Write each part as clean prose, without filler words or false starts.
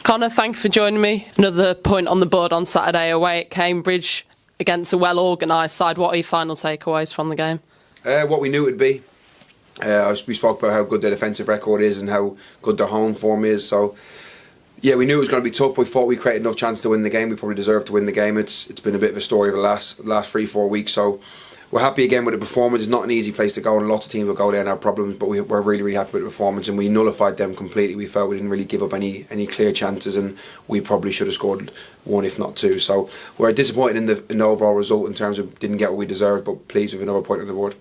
Connor, thank you for joining me. Another point on the board on Saturday away at Cambridge against a well-organised side. What are your final takeaways from the game? What we knew it would be. We spoke about how good their defensive record is and how good their home form is. So, yeah, we knew it was going to be tough. We thought we created enough chance to win the game. We probably deserved to win the game. It's been a bit of a story of the last 3-4 weeks. So we're happy again with the performance. It's not an easy place to go, and lots of teams will go there and have problems. But we're really, really happy with the performance, and we nullified them completely. We felt we didn't really give up any clear chances, and we probably should have scored one, if not two. So we're disappointed in the overall result in terms of didn't get what we deserved, but pleased with another point on the board.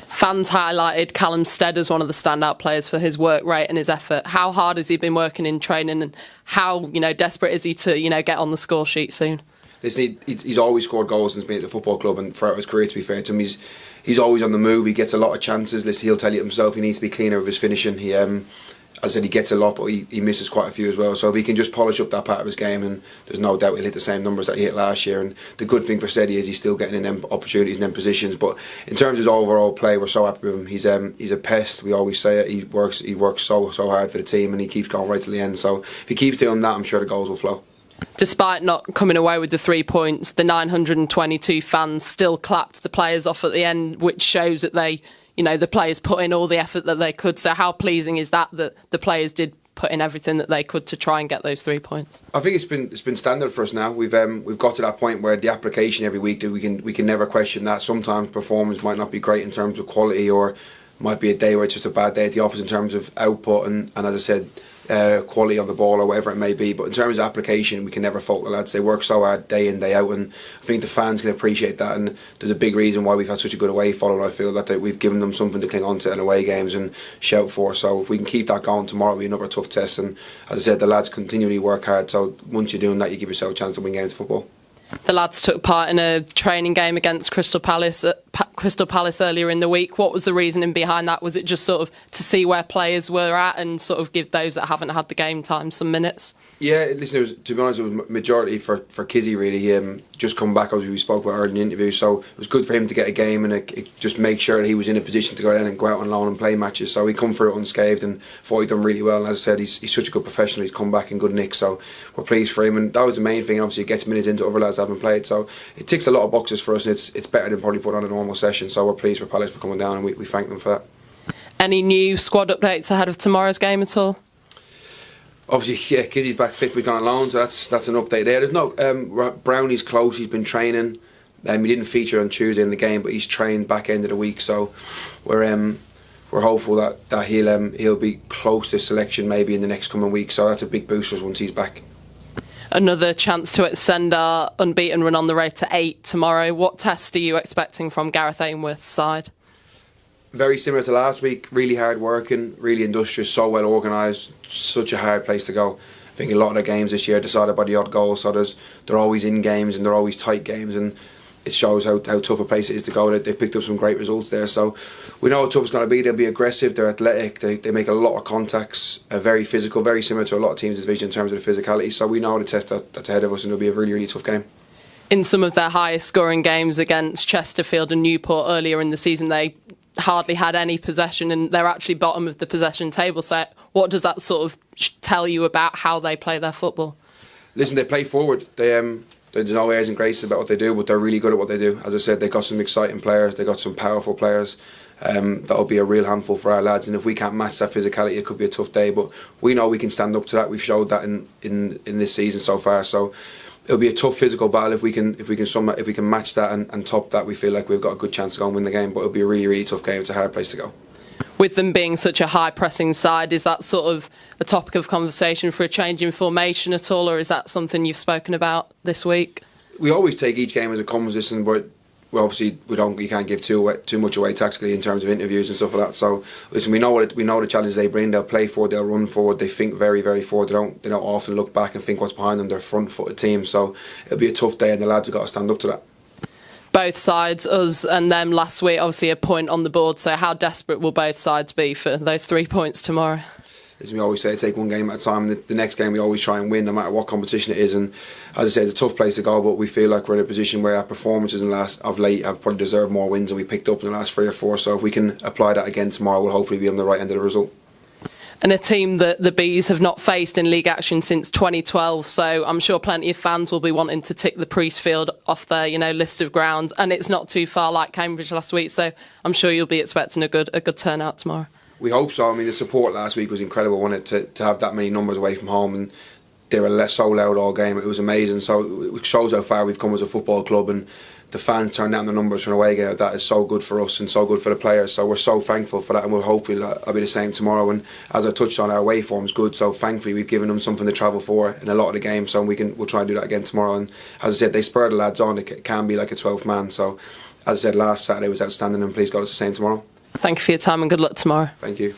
Fans highlighted Callum Stead as one of the standout players for his work rate and his effort. How hard has he been working in training, and how desperate is he to get on the score sheet soon? Listen, he's always scored goals since being at the football club, and throughout his career, to be fair to him, he's always on the move. He gets a lot of chances. Listen, he'll tell you himself he needs to be cleaner with his finishing. He, as I said, he gets a lot, but he misses quite a few as well. So if he can just polish up that part of his game, and there's no doubt he'll hit the same numbers that he hit last year. And the good thing for Steady is he's still getting in them opportunities and them positions. But in terms of his overall play, we're so happy with him. He's a pest. We always say it. He works so hard for the team, and he keeps going right to the end. So if he keeps doing that, I'm sure the goals will flow. Despite not coming away with the 3 points, the 922 fans still clapped the players off at the end, which shows that the players put in all the effort that they could. So how pleasing is that the players did put in everything that they could to try and get those 3 points? I think it's been standard for us now. We've got to that point where the application every week, that we can never question that. Sometimes performance might not be great in terms of quality, or might be a day where it's just a bad day at the office in terms of output and as I said, quality on the ball or whatever it may be. But in terms of application, we can never fault the lads. They work so hard day in, day out, and I think the fans can appreciate that. And there's a big reason why we've had such a good away following. I feel that we've given them something to cling on to in away games and shout for. So if we can keep that going, tomorrow will be another tough test. And as I said, the lads continually work hard. So once you're doing that, you give yourself a chance to win games of football. The lads took part in a training game against Crystal Palace earlier in the week. What was the reasoning behind that? Was it just sort of to see where players were at and sort of give those that haven't had the game time some minutes? Yeah, listen, to be honest, it was majority for Kizzy really. He just come back, as we spoke about earlier in the interview, so it was good for him to get a game and it just make sure that he was in a position to go in and go out on loan and play matches. So he come through it unscathed and thought he'd done really well. And as I said, he's such a good professional. He's come back in good nick, so we're pleased for him. And that was the main thing. Obviously, it gets minutes into other lads that haven't played, so it ticks a lot of boxes for us. And it's better than probably put on a normal session. So we're pleased for Palace for coming down, and we thank them for that. Any new squad updates ahead of tomorrow's game at all? Obviously, yeah, Kizzy's back fit. We've gone on loan, so that's an update there. There's no Brownie's close. He's been training. He didn't feature on Tuesday in the game, but he's trained back end of the week. So we're hopeful that he'll be close to selection maybe in the next coming week. So that's a big boost for us once he's back. Another chance to extend our unbeaten run on the road to 8 tomorrow. What test are you expecting from Gareth Aimworth's side? Very similar to last week. Really hard working, really industrious, so well organised. Such a hard place to go. I think a lot of the games this year are decided by the odd goal. So they're always in games and they're always tight games, and it shows how tough a place it is to go. They've picked up some great results there. So we know how tough it's going to be. They'll be aggressive. They're athletic. They make a lot of contacts. Very physical. Very similar to a lot of teams in this division in terms of the physicality. So we know the test that's ahead of us, and it'll be a really, really tough game. In some of their highest scoring games against Chesterfield and Newport earlier in the season, they hardly had any possession, and they're actually bottom of the possession table. So what does that sort of tell you about how they play their football? Listen, they play forward. There's no airs and graces about what they do, but they're really good at what they do. As I said, they've got some exciting players. They've got some powerful players. That'll be a real handful for our lads, and if we can't match that physicality, it could be a tough day. But we know we can stand up to that. We've showed that in this season so far. So it'll be a tough physical battle. If we can match that and top that, we feel like we've got a good chance to go and win the game. But it'll be a really, really tough game. It's a hard place to go. With them being such a high pressing side, is that sort of a topic of conversation for a change in formation at all, or is that something you've spoken about this week? We always take each game as a competition, but obviously you can't give too much away tactically in terms of interviews and stuff like that. So listen, we know the challenges they bring. They'll play forward, they'll run forward, they think very, very forward. They don't often look back and think what's behind them. They're front-footed team, so it'll be a tough day, and the lads have got to stand up to that. Both sides, us and them last week, obviously a point on the board. So how desperate will both sides be for those 3 points tomorrow? As we always say, take one game at a time. The next game we always try and win, no matter what competition it is. And as I say, it's a tough place to go, but we feel like we're in a position where our performances of late have probably deserved more wins than we picked up in the last 3 or 4. So if we can apply that again tomorrow, we'll hopefully be on the right end of the result. And a team that the Bees have not faced in league action since 2012, so I'm sure plenty of fans will be wanting to tick the Priestfield off their, list of grounds, and it's not too far like Cambridge last week, so I'm sure you'll be expecting a good turnout tomorrow. We hope so. I mean, the support last week was incredible, wasn't it, to have that many numbers away from home, and they were so loud all game. It was amazing. So it shows how far we've come as a football club, and the fans turn down the numbers from away game. That is so good for us and so good for the players. So we're so thankful for that, and we'll hopefully that'll be the same tomorrow. And as I touched on, our away form's good. So thankfully we've given them something to travel for in a lot of the games. So we'll try and do that again tomorrow. And as I said, they spur the lads on. It can be like a 12th man. So as I said, last Saturday was outstanding, and please God it's the same tomorrow. Thank you for your time and good luck tomorrow. Thank you.